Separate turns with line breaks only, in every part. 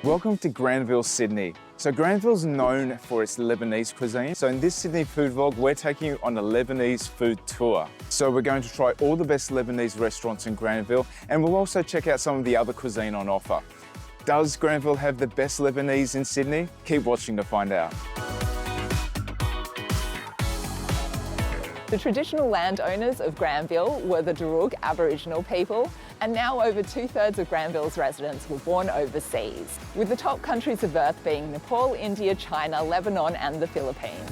Welcome to Granville, Sydney. So Granville's known for its Lebanese cuisine. So in this Sydney food vlog, we're taking you on a Lebanese food tour. So we're going to try all the best Lebanese restaurants in Granville, and we'll also check out some of the other cuisine on offer. Does Granville have the best Lebanese in Sydney? Keep watching to find out.
The traditional landowners of Granville were the Tawouk Aboriginal people, and now over 2/3 of Granville's residents were born overseas, with the top countries of birth being Nepal, India, China, Lebanon and the Philippines.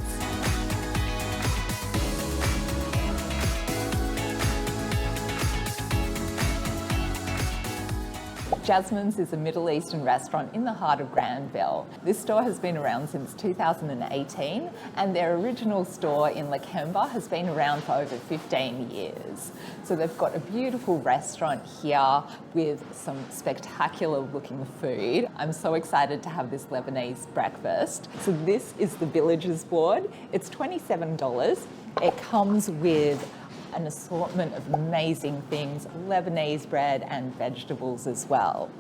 Jasmins is a Middle Eastern restaurant in the heart of Granville. This store has been around since 2018, and their original store in Lakemba has been around for over 15 years. So they've got a beautiful restaurant here with some spectacular looking food. I'm so excited to have this Lebanese breakfast. So this is the Villagers Board. It's $27. It comes with an assortment of amazing things, Lebanese bread and vegetables as well.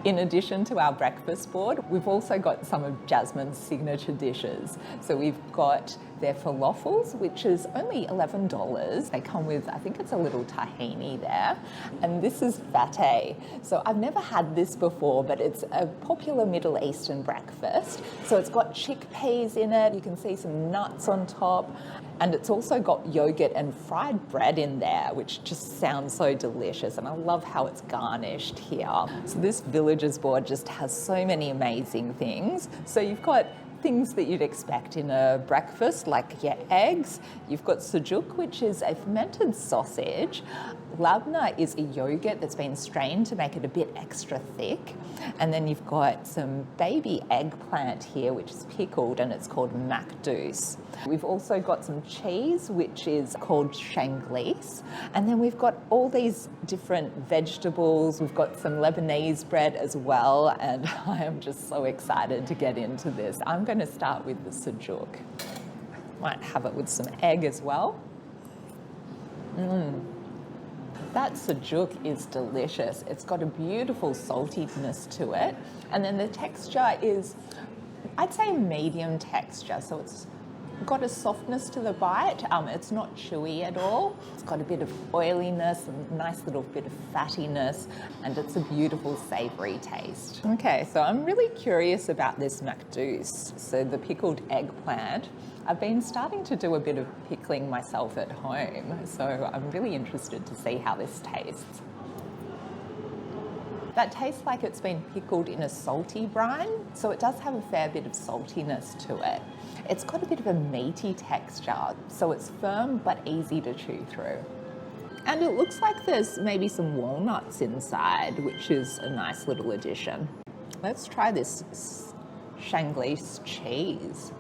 In addition to our breakfast board, we've also got some of Jasmine's signature dishes. So we've got their falafels, which is only $11. They come with, I think it's a little tahini there. And this is Fatteh. So I've never had this before, but it's a popular Middle Eastern breakfast. So it's got chickpeas in it. You can see some nuts on top. And it's also got yogurt and fried bread in there, which just sounds so delicious. And I love how it's garnished here. So this Villagers Board just has so many amazing things. So you've got things that you'd expect in a breakfast, like your eggs. You've got sujouk, which is a fermented sausage. Labna is a yogurt that's been strained to make it a bit extra thick. And then you've got some baby eggplant here, which is pickled, and it's called Mack. We've also got some cheese, which is called Trelice. And then we've got all these different vegetables. We've got some Lebanese bread as well. And I am just so excited to get into this. I'm going to start with the sujouk. Might have it with some egg as well. That sujouk is delicious. It's got a beautiful saltiness to it. And then the texture is, I'd say medium texture. So it's got a softness to the bite. It's not chewy at all. It's got a bit of oiliness, a nice little bit of fattiness, and it's a beautiful savory taste. Okay, so I'm really curious about this Mack. So the pickled eggplant. I've been starting to do a bit of pickling myself at home, so I'm really interested to see how this tastes. That tastes like it's been pickled in a salty brine, so it does have a fair bit of saltiness to it. It's got a bit of a meaty texture, so it's firm but easy to chew through. And it looks like there's maybe some walnuts inside, which is a nice little addition. Let's try this Shanghaiese cheese.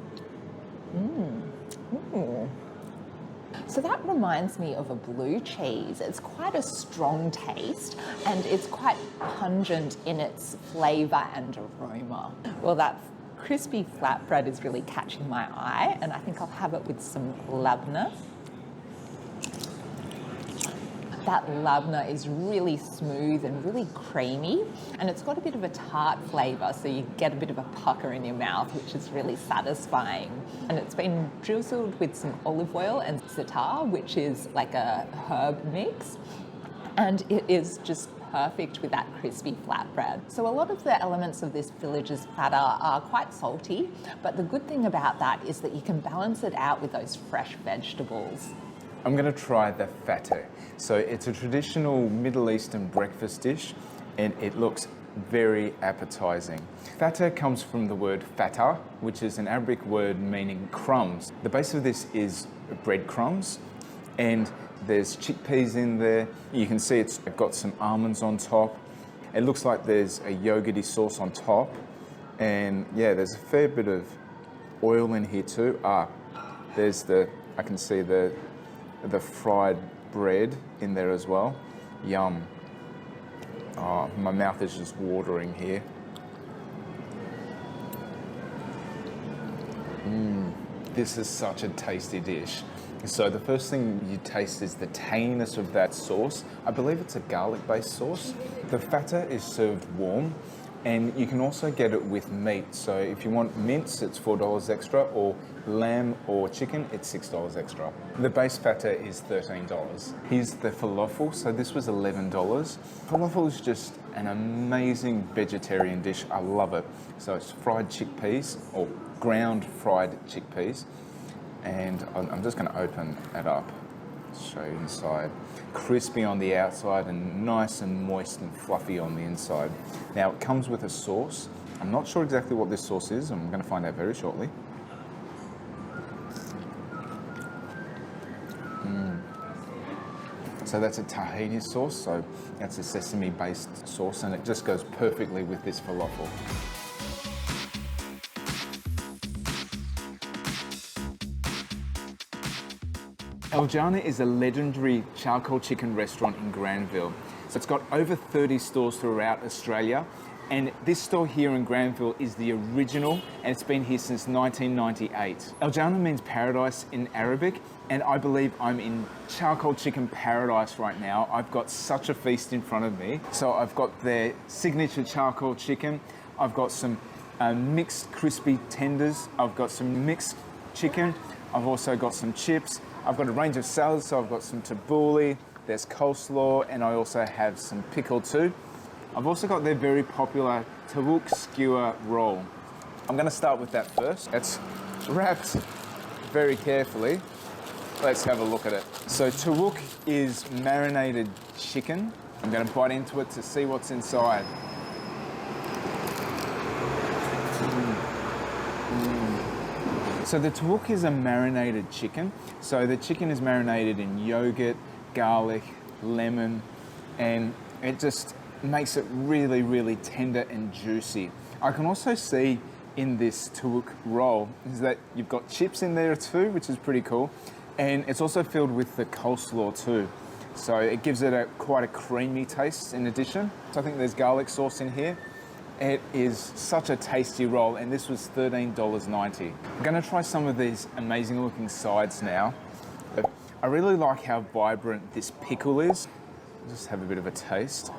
So that reminds me of a blue cheese. It's quite a strong taste and it's quite pungent in its flavour and aroma. Well, that crispy flatbread is really catching my eye, and I think I'll have it with some labna. That labna is really smooth and really creamy, and it's got a bit of a tart flavour, so you get a bit of a pucker in your mouth, which is really satisfying. And it's been drizzled with some olive oil and za'atar, which is like a herb mix, and it is just perfect with that crispy flatbread. So a lot of the elements of this Villagers platter are quite salty, but the good thing about that is that you can balance it out with those fresh vegetables.
I'm going to try the Fatteh. So it's a traditional Middle Eastern breakfast dish, and it looks very appetizing. Fatteh comes from the word Fatteh, which is an Arabic word meaning crumbs. The base of this is breadcrumbs, and there's chickpeas in there. You can see it's got some almonds on top. It looks like there's a yogurty sauce on top, and yeah, there's a fair bit of oil in here too. There's I can see the fried bread in there as well. Yum. Oh, my mouth is just watering here. This is such a tasty dish. So the first thing you taste is the tanginess of that sauce. I believe it's a garlic-based sauce. The Fatteh is served warm, And you can also get it with meat. So if you want mince, it's $4 extra, or lamb or chicken, it's $6 extra. The base fatteh is $13. Here's the falafel. So this was $11. Falafel is just an amazing vegetarian dish. I love it. So it's fried chickpeas, or ground fried chickpeas. And I'm just going to open it up, show you inside. Crispy on the outside and nice and moist and fluffy on the inside. Now it comes with a sauce. I'm not sure exactly what this sauce is. I'm going to find out very shortly. So that's a tahini sauce, so that's a sesame-based sauce, and it just goes perfectly with this falafel. Jannah is a legendary charcoal chicken restaurant in Granville. So it's got over 30 stores throughout Australia, and this store here in Granville is the original, and it's been here since 1998. Jannah means paradise in Arabic, and I believe I'm in charcoal chicken paradise right now. I've got such a feast in front of me. So I've got their signature charcoal chicken. I've got some mixed crispy tenders. I've got some mixed chicken. I've also got some chips. I've got a range of salads, so I've got some tabouli, there's coleslaw, and I also have some pickle too. I've also got their very popular Tawouk skewer roll. I'm going to start with that first. It's wrapped very carefully. Let's have a look at it. So Tawouk is marinated chicken. I'm going to bite into it to see what's inside. So the Tawouk is a marinated chicken. So the chicken is marinated in yogurt, garlic, lemon, and it just makes it really, really tender and juicy. I can also see in this Tawouk roll is that you've got chips in there too, which is pretty cool. And it's also filled with the coleslaw too. So it gives it quite a creamy taste in addition. So I think there's garlic sauce in here. It is such a tasty roll, and this was $13.90. I'm gonna try some of these amazing looking sides now. I really like how vibrant this pickle is. Just have a bit of a taste.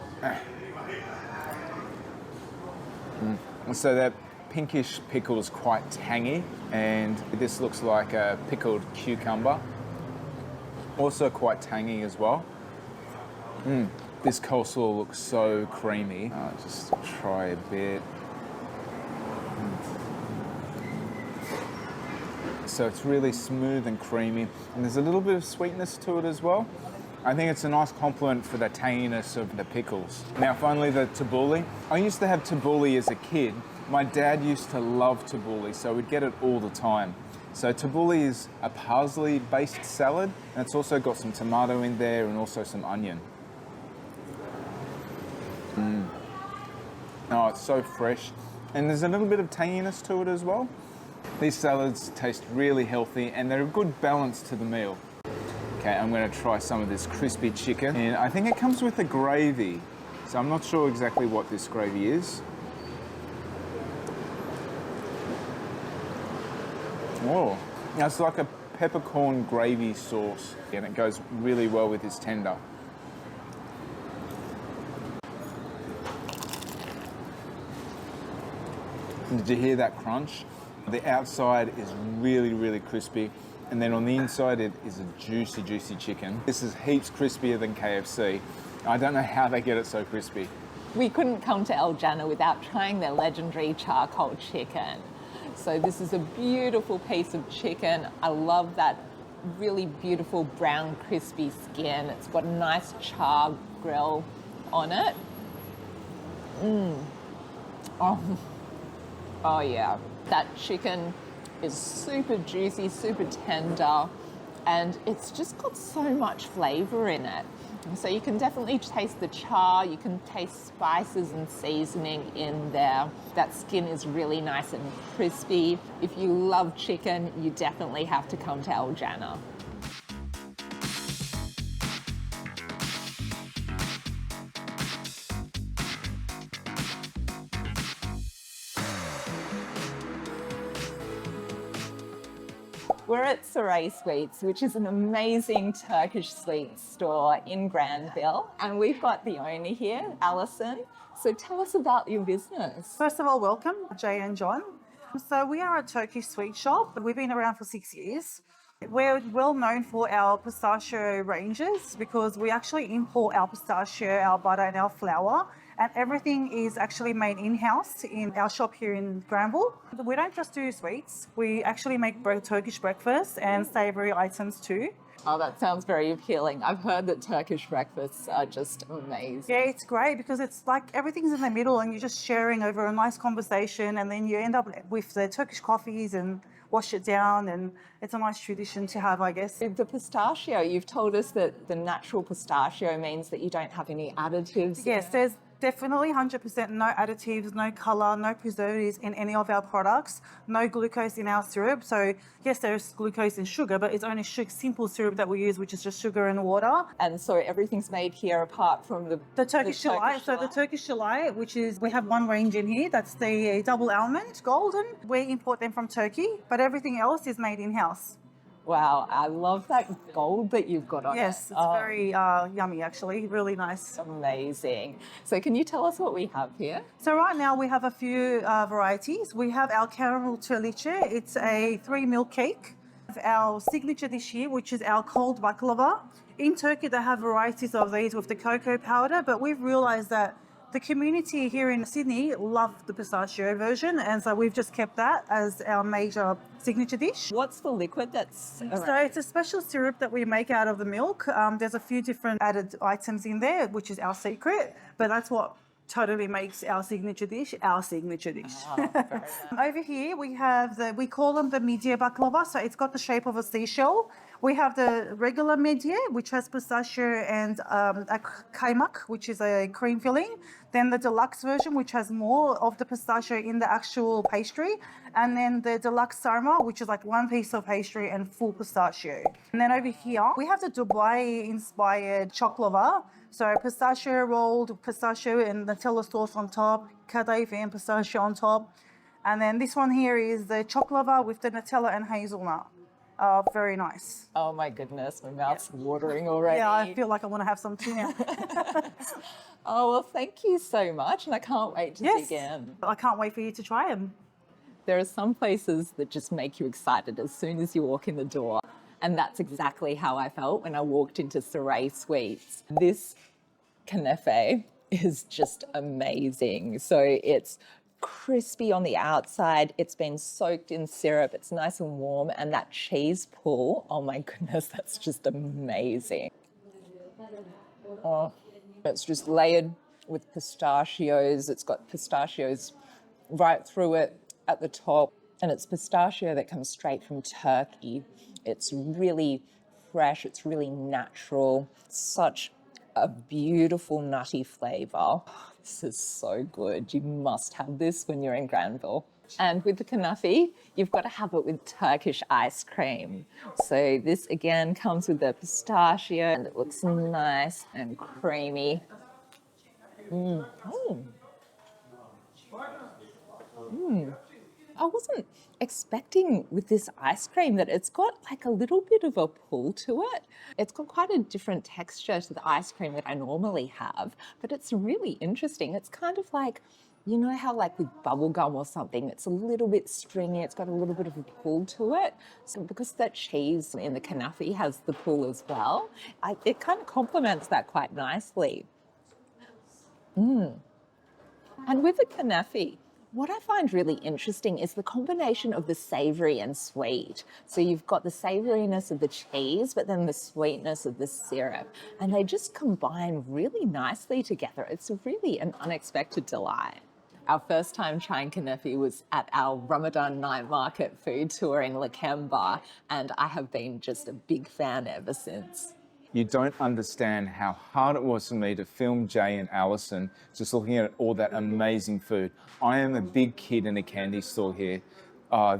So that pinkish pickle is quite tangy, and this looks like a pickled cucumber. Also quite tangy as well. This coleslaw looks so creamy. I'll just try a bit. So it's really smooth and creamy, and there's a little bit of sweetness to it as well. I think it's a nice complement for the tanginess of the pickles. Now finally the tabouli. I used to have tabouli as a kid. My dad used to love tabouli, so we'd get it all the time. So tabouli is a parsley-based salad, and it's also got some tomato in there and also some onion. Oh, it's so fresh. And there's a little bit of tanginess to it as well. These salads taste really healthy, and they're a good balance to the meal. Okay, I'm gonna try some of this crispy chicken, and I think it comes with a gravy. So I'm not sure exactly what this gravy is. Oh, it's like a peppercorn gravy sauce, and it goes really well with this tender. Did you hear that crunch? The outside is really, really crispy, and then on the inside it is a juicy, juicy chicken. This is heaps crispier than KFC. I don't know how they get it so crispy.
We couldn't come to Jannah without trying their legendary charcoal chicken. So this is a beautiful piece of chicken. I love that really beautiful brown crispy skin. It's got a nice char grill on it. Oh yeah, that chicken is super juicy, super tender, and it's just got so much flavor in it. So you can definitely taste the char, you can taste spices and seasoning in there. That skin is really nice and crispy. If you love chicken, you definitely have to come to Jannah. We're at Saray Sweets, which is an amazing Turkish sweets store in Granville. And we've got the owner here, Alison. So tell us about your business.
First of all, welcome, Jay and John. So we are a Turkish sweet shop. We've been around for 6 years. We're well known for our pistachio ranges because we actually import our pistachio, our butter and our flour, and everything is actually made in-house in our shop here in Granville. We don't just do sweets. We actually make Turkish breakfast and savoury items too.
Oh, that sounds very appealing. I've heard that Turkish breakfasts are just amazing.
Yeah, it's great because it's like everything's in the middle and you're just sharing over a nice conversation, and then you end up with the Turkish coffees and wash it down, and it's a nice tradition to have, I guess.
The pistachio, you've told us that the natural pistachio means that you don't have any additives.
Yes, there's definitely 100% no additives, no colour, no preservatives in any of our products, no glucose in our syrup. So yes, there's glucose in sugar, but it's only simple syrup that we use, which is just sugar and water.
And so everything's made here apart from the
Turkish delight. So the Turkish delight, which is, we have one range in here, that's the double almond golden. We import them from Turkey, but everything else is made in-house.
Wow, I love that gold that you've got on
Yes,
it.
it's very yummy actually, really nice.
Amazing. So can you tell us what we have here?
So right now we have a few varieties. We have our caramel trelice. It's a 3 milk cake. Our signature dish here, which is our cold baklava. In Turkey, they have varieties of these with the cocoa powder, but we've realised that the community here in Sydney love the pistachio version, and so we've just kept that as our major signature dish.
What's the liquid that's around?
So it's a special syrup that we make out of the milk. There's a few different added items in there, which is our secret, but that's what totally makes our signature dish our signature dish. Over here we have we call them the media baklava, so it's got the shape of a seashell. We have the regular media, which has pistachio and a kaymak, which is a cream filling. Then the deluxe version, which has more of the pistachio in the actual pastry. And then the deluxe sarma, which is like one piece of pastry and full pistachio. And then over here, we have the Dubai-inspired Choclava. So pistachio rolled, pistachio and Nutella sauce on top, Kunefe and pistachio on top. And then this one here is the Choclava with the Nutella and hazelnut. Very nice.
Oh my goodness, my mouth's watering already.
Yeah, I feel like I want to have some too now.
Oh, well, thank you so much, and I can't wait to dig in.
I can't wait for you to try them.
There are some places that just make you excited as soon as you walk in the door. And that's exactly how I felt when I walked into Saray Sweets. This Kunefe is just amazing. So it's crispy on the outside, it's been soaked in syrup, it's nice and warm, and that cheese pull, oh my goodness, that's just amazing. Oh, it's just layered with pistachios. It's got pistachios right through it at the top, and it's pistachio that comes straight from Turkey. It's really fresh, it's really natural, such a beautiful nutty flavour. Oh, this is so good. You must have this when you're in Granville. And with the kunefe, you've got to have it with Turkish ice cream. So this again comes with the pistachio and it looks nice and creamy. I wasn't expecting with this ice cream that it's got like a little bit of a pull to it. It's got quite a different texture to the ice cream that I normally have, but it's really interesting. It's kind of like, you know how like with bubble gum or something, it's a little bit stringy, it's got a little bit of a pull to it. So because that cheese in the kunefe has the pull as well, it kind of complements that quite nicely. And with the kunefe, what I find really interesting is the combination of the savoury and sweet. So you've got the savouriness of the cheese, but then the sweetness of the syrup. And they just combine really nicely together. It's really an unexpected delight. Our first time trying kunefe was at our Ramadan night market food tour in Lakemba, and I have been just a big fan ever since.
You don't understand how hard it was for me to film Jay and Alison just looking at all that amazing food. I am a big kid in a candy store here.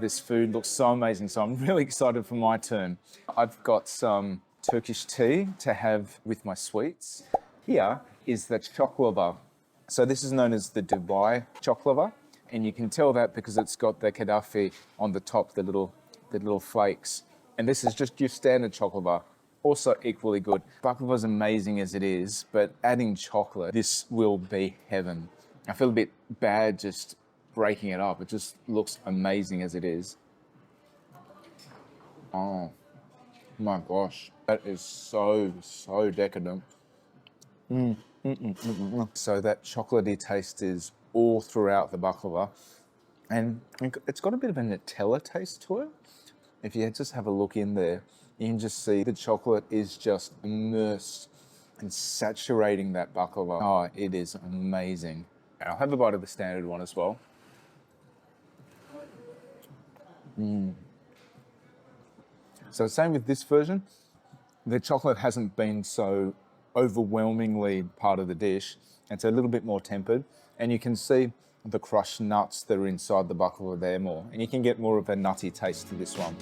This food looks so amazing, so I'm really excited for my turn. I've got some Turkish tea to have with my sweets. Here is the Choclava. So this is known as the Dubai Choclava, and you can tell that because it's got the Kunefe on the top, the little flakes. And this is just your standard Choclava. Also equally good. Baklava is amazing as it is, but adding chocolate, this will be heaven. I feel a bit bad just breaking it up. It just looks amazing as it is. Oh my gosh, that is so decadent. So that chocolatey taste is all throughout the baklava, and it's got a bit of a Nutella taste to it. If you just have a look in there, you can just see the chocolate is just immersed and saturating that baklava. Oh, it is amazing. I'll have a bite of the standard one as well. So same with this version, the chocolate hasn't been so overwhelmingly part of the dish. It's a little bit more tempered, and you can see the crushed nuts that are inside the baklava there more, and you can get more of a nutty taste to this one.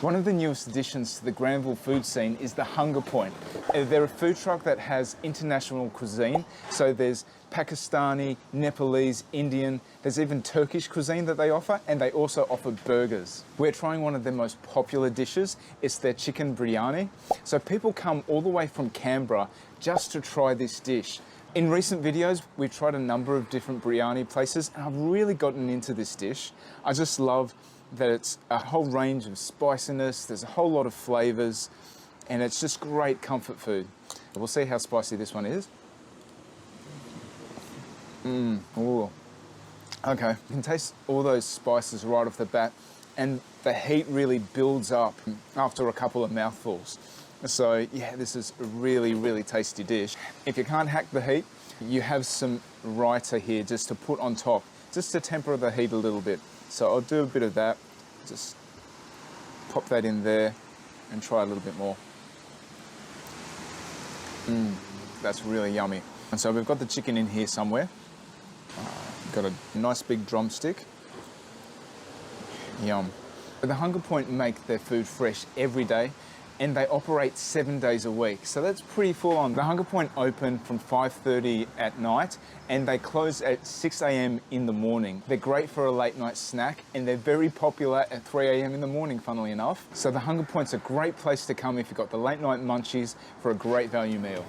One of the newest additions to the Granville food scene is the Hunger Point. They're a food truck that has international cuisine. So there's Pakistani, Nepalese, Indian, there's even Turkish cuisine that they offer, and they also offer burgers. We're trying one of their most popular dishes. It's their chicken biryani. So people come all the way from Canberra just to try this dish. In recent videos, we've tried a number of different biryani places, and I've really gotten into this dish. I just love that it's a whole range of spiciness, there's a whole lot of flavors, and it's just great comfort food. We'll see how spicy this one is. Ooh. Okay, you can taste all those spices right off the bat, and the heat really builds up after a couple of mouthfuls. So yeah, this is a really tasty dish. If you can't hack the heat, you have some raita here just to put on top, just to temper the heat a little bit. So I'll do a bit of that, just pop that in there and try a little bit more. That's really yummy. And so we've got the chicken in here somewhere. Got a nice big drumstick. Yum. The Hunger Point make their food fresh every day, and they operate 7 days a week. So that's pretty full on. The Hunger Point open from 5:30 at night, and they close at 6 a.m. in the morning. They're great for a late night snack, and they're very popular at 3 a.m. in the morning, funnily enough. So the Hunger Point's a great place to come if you've got the late night munchies for a great value meal.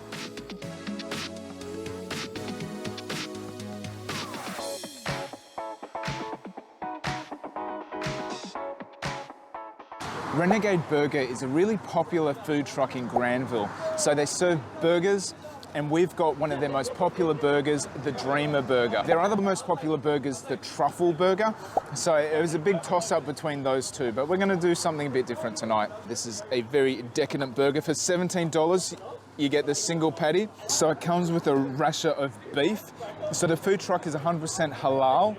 Renegade Burger is a really popular food truck in Granville. So they serve burgers, and we've got one of their most popular burgers, the Dreamer Burger. Their other most popular burger is the Truffle Burger. So it was a big toss-up between those two, but we're going to do something a bit different tonight. This is a very decadent burger. For $17, you get the single patty. So it comes with a rasher of beef. So the food truck is 100% halal.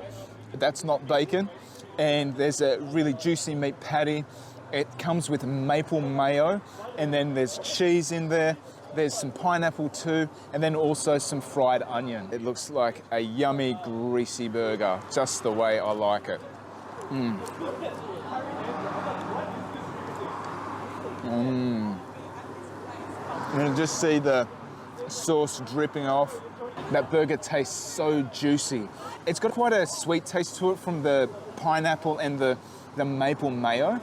That's not bacon. And there's a really juicy meat patty. It comes with maple mayo, and then there's cheese in there. There's some pineapple too, and then also some fried onion. It looks like a yummy, greasy burger, just the way I like it. You can just see the sauce dripping off. That burger tastes so juicy. It's got quite a sweet taste to it from the pineapple and the maple mayo.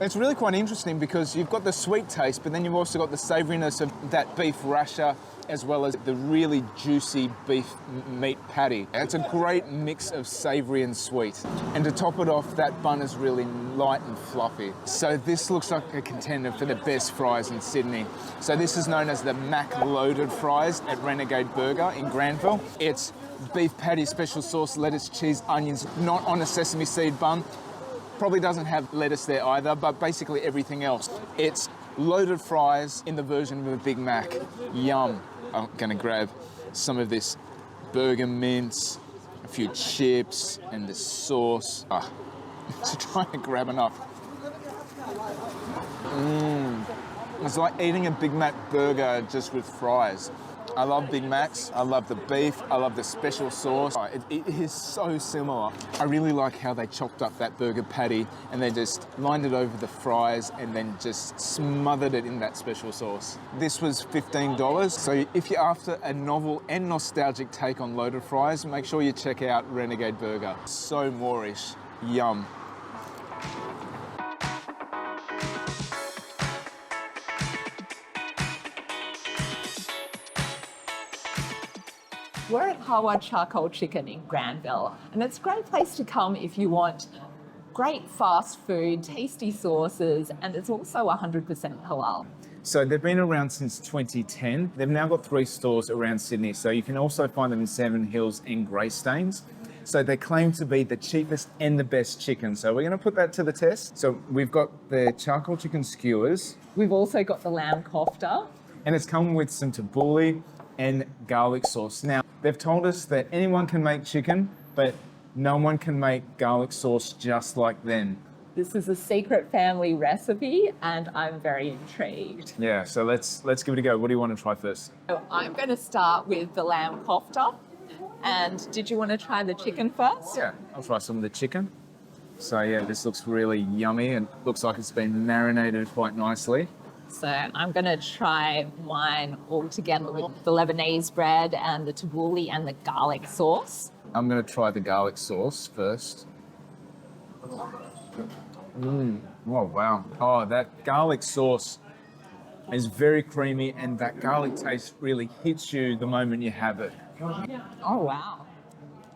It's really quite interesting because you've got the sweet taste, but then you've also got the savouriness of that beef rasher, as well as the really juicy beef meat patty. It's a great mix of savoury and sweet. And to top it off, that bun is really light and fluffy. So this looks like a contender for the best fries in Sydney. So this is known as the Mack loaded fries at Renegade Burger in Granville. It's beef patty, special sauce, lettuce, cheese, onions, not on a sesame seed bun. Probably doesn't have lettuce there either, but basically everything else. It's loaded fries in the version of a Big Mac. Yum. I'm gonna grab some of this burger mince, a few chips, and the sauce. Just trying to grab enough. It's like eating a Big Mac burger just with fries. I love Big Macs, I love the beef, I love the special sauce. It is so similar. I really like how they chopped up that burger patty and they just lined it over the fries and then just smothered it in that special sauce. This was $15, so if you're after a novel and nostalgic take on loaded fries, make sure you check out Renegade Burger. So Moorish, yum.
We're at Hawa Charcoal Chicken in Granville, and it's a great place to come if you want great fast food, tasty sauces, and it's also 100% halal.
So they've been around since 2010. They've now got 3 stores around Sydney. So you can also find them in Seven Hills and Greystanes. So they claim to be the cheapest and the best chicken. So we're going to put that to the test. So we've got the charcoal chicken skewers.
We've also got the lamb kofta.
And it's come with some tabouli and garlic sauce. Now, they've told us that anyone can make chicken, but no one can make garlic sauce just like them.
This is a secret family recipe, and I'm very intrigued.
Yeah, so let's give it a go. What do you want to try first?
So I'm going to start with the lamb kofta. And did you want to try the chicken first?
Yeah, I'll try some of the chicken. So yeah, this looks really yummy and looks like it's been marinated quite nicely.
So I'm going to try mine all together with the Lebanese bread and the tabouli and the garlic sauce.
I'm going to try the garlic sauce first. Oh, wow. Oh, that garlic sauce is very creamy and that garlic taste really hits you the moment you have it.
Oh, wow.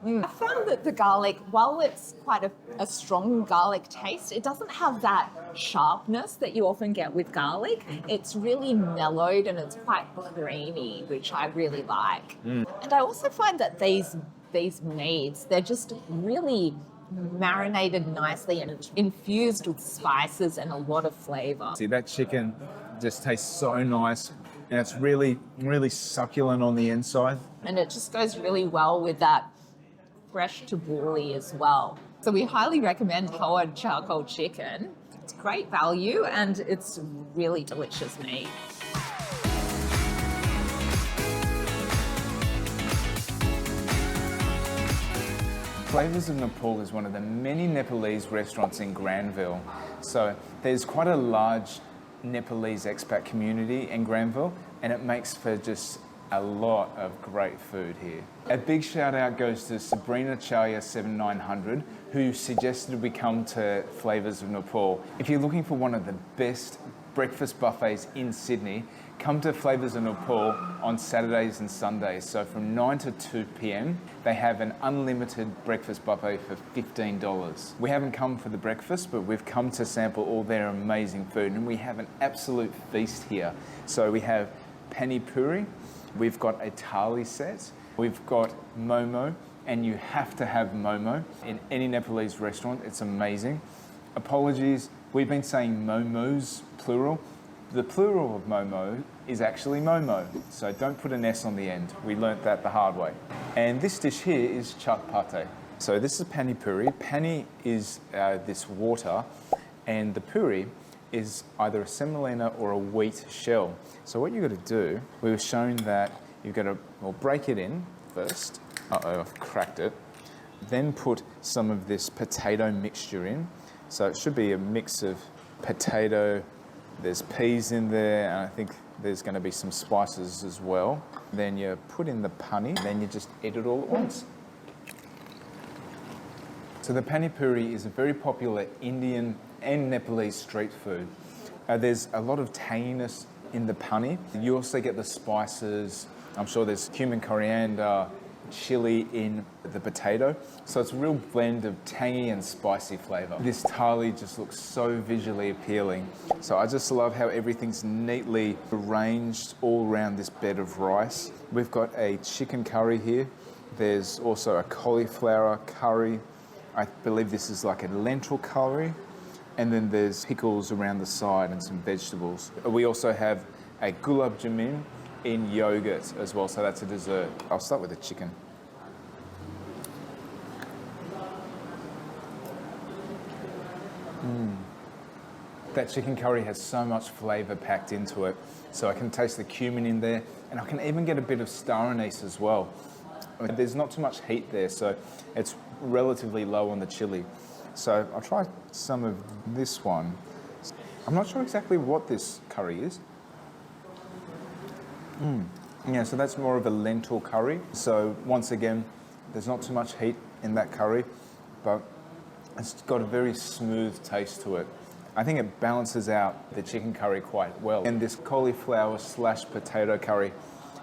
I found that the garlic, while it's quite a strong garlic taste, it doesn't have that sharpness that you often get with garlic. It's really mellowed and it's quite creamy, which I really like. And I also find that these meats, they're just really marinated nicely and infused with spices and a lot of flavour.
See, that chicken just tastes so nice and it's really, really succulent on the inside.
And it just goes really well with that fresh tabouli as well. So we highly recommend Hawa Charcoal Chicken. It's great value and it's really delicious meat.
Flavors of Nepal is one of the many Nepalese restaurants in Granville. So there's quite a large Nepalese expat community in Granville and it makes for just a lot of great food here. A big shout out goes to Sabrina Charya 7900 who suggested we come to Flavors of Nepal. If you're looking for one of the best breakfast buffets in Sydney, come to Flavors of Nepal on Saturdays and Sundays. So from 9 to 2 p.m, they have an unlimited breakfast buffet for $15. We haven't come for the breakfast, but we've come to sample all their amazing food and we have an absolute feast here. So we have pani puri, we've got a Thali set, we've got Momo, and you have to have Momo in any Nepalese restaurant. It's amazing. Apologies, we've been saying Momos, plural. The plural of Momo is actually Momo, so don't put an S on the end. We learnt that the hard way. And this dish here is Fatteh. So this is pani puri. Pani is this water, and the puri is either a semolina or a wheat shell. So what you've got to do, we were shown that you've got to break it in first. Uh-oh, I've cracked it. Then put some of this potato mixture in. So it should be a mix of potato, there's peas in there, and I think there's going to be some spices as well. Then you put in the pani, and then you just eat it all at once. So the pani puri is a very popular Indian and Nepalese street food. There's a lot of tanginess in the pani. You also get the spices. I'm sure there's cumin, coriander, chili in the potato. So it's a real blend of tangy and spicy flavour. This thali just looks so visually appealing. So I just love how everything's neatly arranged all around this bed of rice. We've got a chicken curry here. There's also a cauliflower curry. I believe this is like a lentil curry. And then there's pickles around the side and some vegetables. We also have a gulab jamun in yogurt as well, so that's a dessert. I'll start with the chicken. That chicken curry has so much flavour packed into it, so I can taste the cumin in there, and I can even get a bit of star anise as well. There's not too much heat there, so it's relatively low on the chili. So I'll try some of this one. I'm not sure exactly what this curry is. Yeah, so that's more of a lentil curry. So once again, there's not too much heat in that curry, but it's got a very smooth taste to it. I think it balances out the chicken curry quite well. And this cauliflower / potato curry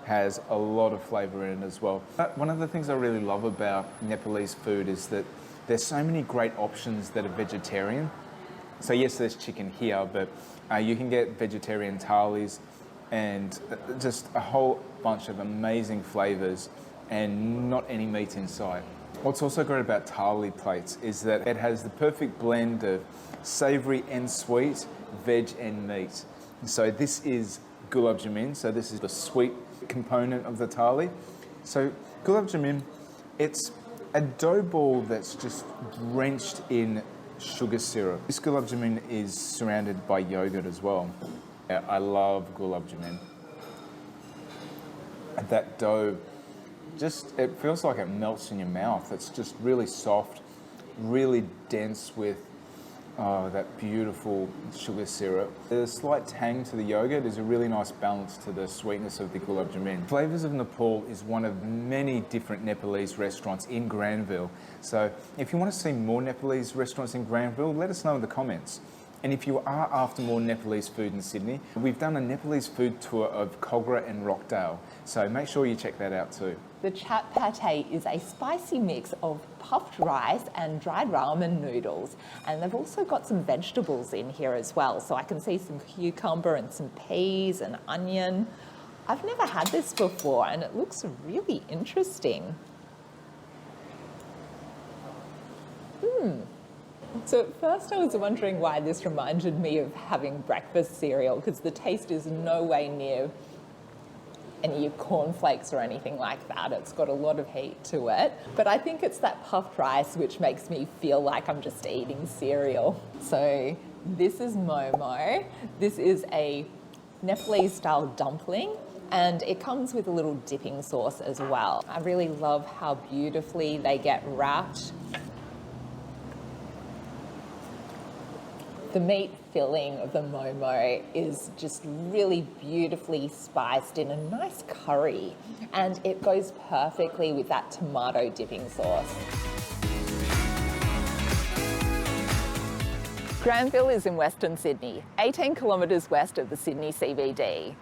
has a lot of flavour in it as well. One of the things I really love about Nepalese food is that there's so many great options that are vegetarian. So yes, there's chicken here, but you can get vegetarian thalis and just a whole bunch of amazing flavours and not any meat inside. What's also great about thali plates is that it has the perfect blend of savoury and sweet, veg and meat. So this is gulab jamun, so this is the sweet component of the thali. So gulab jamun, it's a dough ball that's just drenched in sugar syrup. This gulab jamun is surrounded by yogurt as well. I love gulab jamun. That dough, it feels like it melts in your mouth. It's just really soft, really dense with that beautiful sugar syrup. The slight tang to the yogurt is a really nice balance to the sweetness of the gulab jamun. Flavors of Nepal is one of many different Nepalese restaurants in Granville. So if you want to see more Nepalese restaurants in Granville, let us know in the comments. And if you are after more Nepalese food in Sydney, we've done a Nepalese food tour of Kogarah and Rockdale. So make sure you check that out too.
The chat pate is a spicy mix of puffed rice and dried ramen noodles. And they've also got some vegetables in here as well. So I can see some cucumber and some peas and onion. I've never had this before and it looks really interesting. So at first I was wondering why this reminded me of having breakfast cereal, because the taste is no way near any cornflakes or anything like that. It's got a lot of heat to it. But I think it's that puffed rice which makes me feel like I'm just eating cereal. So this is Momo. This is a Nepalese style dumpling and it comes with a little dipping sauce as well. I really love how beautifully they get wrapped. The meat filling of the Momo is just really beautifully spiced in a nice curry, and it goes perfectly with that tomato dipping sauce. Granville is in Western Sydney, 18 kilometres west of the Sydney CBD.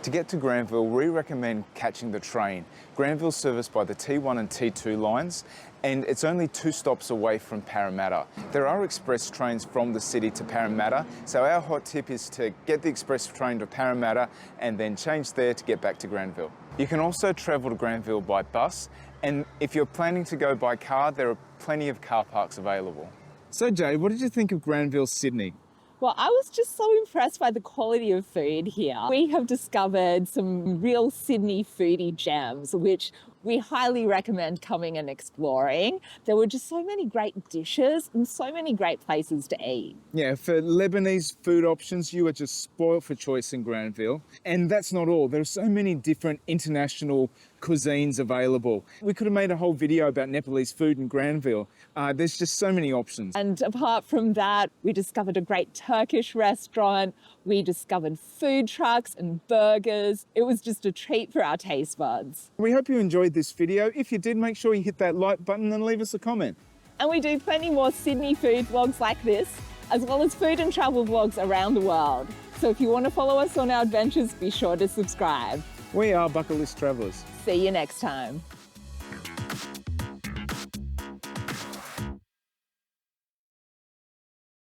To get to Granville, we recommend catching the train. Granville's serviced by the T1 and T2 lines, and it's only 2 stops away from Parramatta. There are express trains from the city to Parramatta, so our hot tip is to get the express train to Parramatta and then change there to get back to Granville. You can also travel to Granville by bus, and if you're planning to go by car, there are plenty of car parks available. So Jay, what did you think of Granville, Sydney?
Well, I was just so impressed by the quality of food here. We have discovered some real Sydney foodie gems, which we highly recommend coming and exploring. There were just so many great dishes and so many great places to eat.
Yeah, for Lebanese food options, you are just spoiled for choice in Granville. And that's not all. There are so many different international cuisines available. We could have made a whole video about Nepalese food in Granville. There's just so many options.
And apart from that, we discovered a great Turkish restaurant. We discovered food trucks and burgers. It was just a treat for our taste buds.
We hope you enjoyed this video. If you did, make sure you hit that like button and leave us a comment.
And we do plenty more Sydney food vlogs like this, as well as food and travel vlogs around the world. So if you want to follow us on our adventures, be sure to subscribe.
We are bucket list travellers.
See you next time.